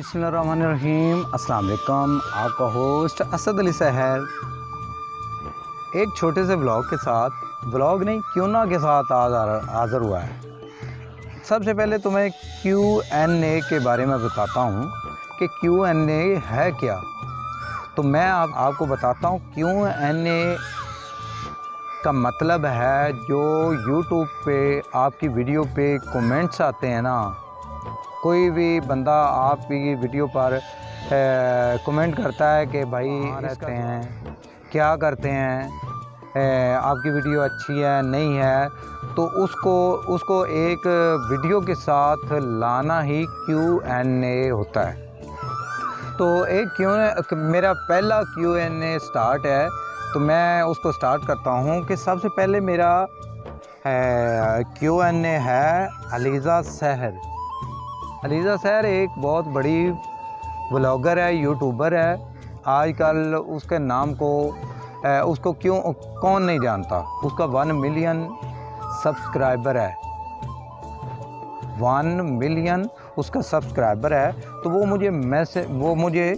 बिस्मिल्लाहिर्रहमानिर्रहीम। अस्सलाम वालेकुम। आपका होस्ट असद अली सहर एक छोटे से ब्लॉग के साथ, ब्लॉग नहीं क्यों ना के साथ हाज़िर हुआ है। सबसे पहले तो मैं Q&A के बारे में बताता हूँ कि Q&A है क्या। तो मैं आपको बताता हूँ Q&A का मतलब है जो YouTube पे आपकी वीडियो पे कमेंट्स आते हैं ना, कोई भी बंदा आपकी वीडियो पर कमेंट करता है कि भाई रहते हैं, क्या करते हैं, आपकी वीडियो अच्छी है नहीं है, तो उसको एक वीडियो के साथ लाना ही Q&A होता है। तो मेरा पहला Q&A स्टार्ट है, तो मैं उसको स्टार्ट करता हूँ कि सबसे पहले मेरा Q&A है अलीज़ा सहर। अलीज़ा सहर एक बहुत बड़ी व्लॉगर है, यूट्यूबर है। आजकल उसके नाम को उसको कौन नहीं जानता। उसका 1 मिलियन सब्सक्राइबर है, 1 मिलियन उसका सब्सक्राइबर है। तो वो मुझे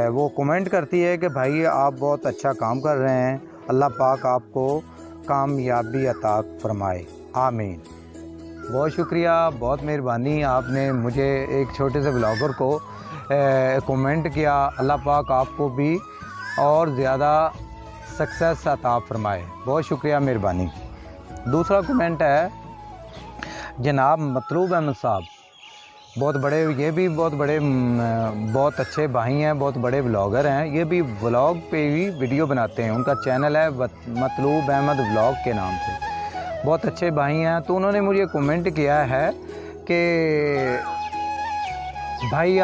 वो कमेंट करती है कि भाई आप बहुत अच्छा काम कर रहे हैं, अल्लाह पाक आपको कामयाबी अता फरमाए, आमीन। बहुत शुक्रिया, बहुत मेहरबानी, आपने मुझे एक छोटे से ब्लॉगर को कमेंट किया। अल्लाह पाक आपको भी और ज़्यादा सक्सेस अता फरमाए। बहुत शुक्रिया, मेहरबानी। दूसरा कमेंट है जनाब मतलूब अहमद साहब, बहुत बड़े, ये भी बहुत बड़े बहुत अच्छे भाई हैं, बहुत बड़े व्लॉगर हैं। ये भी व्लॉग पे भी वीडियो बनाते हैं, उनका चैनल है मतलूब अहमद व्लॉग के नाम से। बहुत अच्छे भाई हैं। तो उन्होंने मुझे कमेंट किया है कि भाई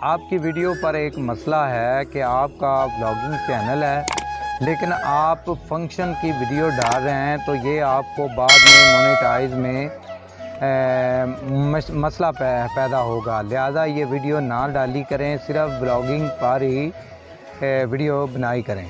आपकी वीडियो पर एक मसला है कि आपका व्लॉगिंग चैनल है, लेकिन आप फंक्शन की वीडियो डाल रहे हैं, तो ये आपको बाद में मोनेटाइज में मसला पैदा होगा। लिहाजा ये वीडियो ना डाली करें, सिर्फ व्लॉगिंग पर ही वीडियो बनाई करें।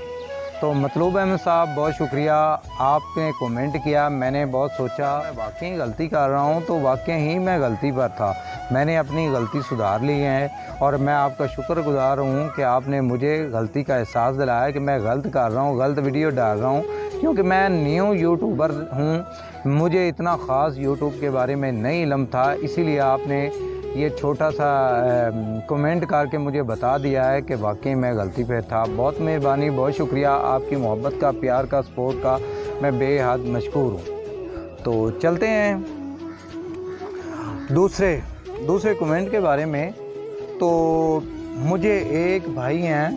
तो मतलूब अहमद साहब, बहुत शुक्रिया, आपने कमेंट किया। मैंने बहुत सोचा वाकई गलती कर रहा हूँ, तो वाकई ही मैं गलती पर था। मैंने अपनी गलती सुधार ली है और मैं आपका शुक्रगुजार हूँ कि आपने मुझे गलती का एहसास दिलाया कि मैं गलत कर रहा हूँ, गलत वीडियो डाल रहा हूँ। क्योंकि मैं न्यू यूट्यूबर हूँ, मुझे इतना ख़ास यूट्यूब के बारे में नहीं इल्म था, इसीलिए आपने ये छोटा सा कमेंट करके मुझे बता दिया है कि वाकई मैं गलती पे था। बहुत मेहरबानी, बहुत शुक्रिया, आपकी मोहब्बत का, प्यार का, सपोर्ट का मैं बेहद मशकूर हूँ। तो चलते हैं दूसरे कमेंट के बारे में। तो मुझे एक भाई हैं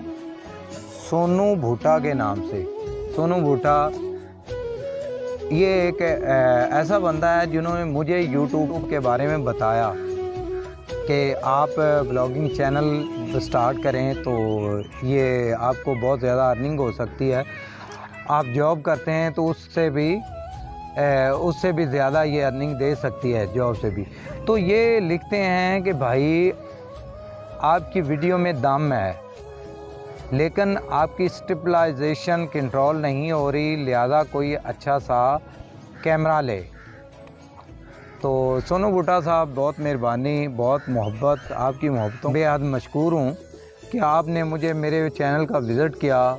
सोनू भूटा के नाम से। सोनू भूटा ये एक ऐसा बंदा है जिन्होंने मुझे यूट्यूब के बारे में बताया कि आप ब्लॉगिंग चैनल स्टार्ट करें तो ये आपको बहुत ज़्यादा अर्निंग हो सकती है। आप जॉब करते हैं तो उससे भी ज़्यादा ये अर्निंग दे सकती है, जॉब से भी। तो ये लिखते हैं कि भाई आपकी वीडियो में दम है, लेकिन आपकी स्टेबलाइजेशन कंट्रोल नहीं हो रही, लिहाजा कोई अच्छा सा कैमरा ले। तो सोनू भूटा साहब, बहुत मेहरबानी, बहुत मोहब्बत, आपकी मोहब्बतों बेहद मशकूर हूँ कि आपने मुझे मेरे चैनल का विज़िट किया।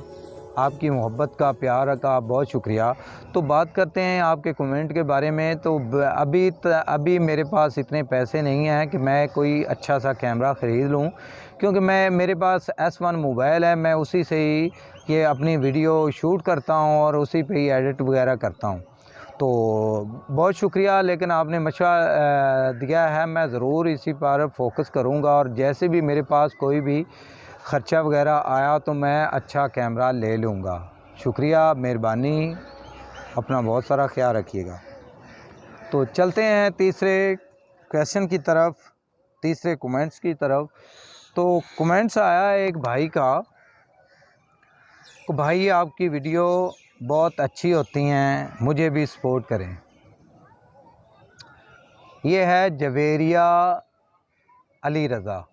आपकी मोहब्बत का, प्यार का बहुत शुक्रिया। तो बात करते हैं आपके कमेंट के बारे में। तो अभी मेरे पास इतने पैसे नहीं हैं कि मैं कोई अच्छा सा कैमरा ख़रीद लूँ, क्योंकि मेरे पास S1 मोबाइल है, मैं उसी से ही ये अपनी वीडियो शूट करता हूँ और उसी पे ही एडिट वगैरह करता हूँ। तो बहुत शुक्रिया, लेकिन आपने मशवरा दिया है, मैं ज़रूर इसी पर फोकस करूँगा और जैसे भी मेरे पास कोई भी ख़र्चा वगैरह आया तो मैं अच्छा कैमरा ले लूँगा। शुक्रिया, मेहरबानी, अपना बहुत सारा ख्याल रखिएगा। तो चलते हैं तीसरे क्वेश्चन की तरफ, तीसरे कमेंट्स की तरफ। तो कमेंट्स आया एक भाई का, तो भाई आपकी वीडियो बहुत अच्छी होती हैं, मुझे भी सपोर्ट करें। ये है जवेरिया अली रज़ा।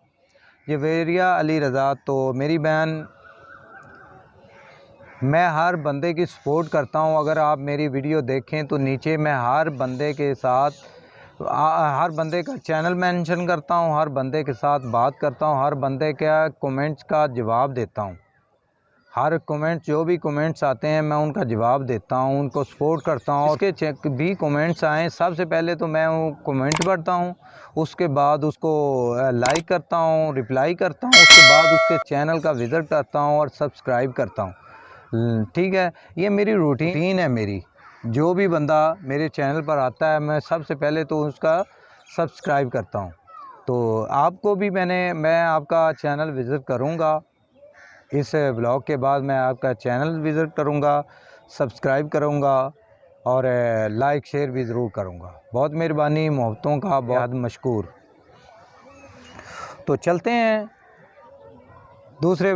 जवेरिया अली रज़ा, तो मेरी बहन, मैं हर बंदे की सपोर्ट करता हूं। अगर आप मेरी वीडियो देखें तो नीचे मैं हर बंदे के साथ हर बंदे का चैनल मेंशन करता हूँ, हर बंदे के साथ बात करता हूँ, हर बंदे के कमेंट्स का जवाब देता हूँ। हर कमेंट जो भी कमेंट्स आते हैं मैं उनका जवाब देता हूँ, उनको सपोर्ट करता हूँ। उसके चेक भी कमेंट्स आएँ, सबसे पहले तो मैं वो कमेंट पढ़ता हूँ, उसके बाद उसको लाइक करता हूँ, रिप्लाई करता हूँ, उसके बाद उसके चैनल का विज़िट करता हूँ और सब्सक्राइब करता हूँ। ठीक है, ये मेरी रूटीन है। मेरी जो भी बंदा मेरे चैनल पर आता है मैं सबसे पहले तो उसका सब्सक्राइब करता हूँ। तो आपको भी मैं आपका चैनल विज़िट करूँगा। इस ब्लॉग के बाद मैं आपका चैनल विज़िट करूँगा, सब्सक्राइब करूँगा और लाइक शेयर भी ज़रूर करूँगा। बहुत मेहरबानी, मोहब्बतों का बहुत मशकूर। तो चलते हैं दूसरे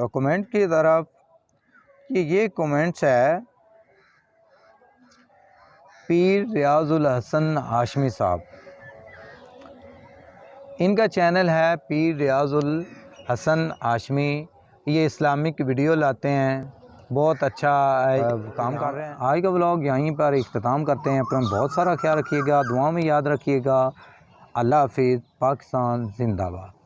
कमेंट की तरफ कि ये कमेंट्स है पीर रियाजुल हसन हाशमी साहब। इनका चैनल है पीर रियाजुल हसन हाशमी। ये इस्लामिक वीडियो लाते हैं, बहुत अच्छा काम कर रहे हैं। आज का व्लॉग यहीं पर इख्तिताम करते हैं। अपना बहुत सारा ख्याल रखिएगा, दुआ में याद रखिएगा। अल्लाह हाफिज़। पाकिस्तान जिंदाबाद।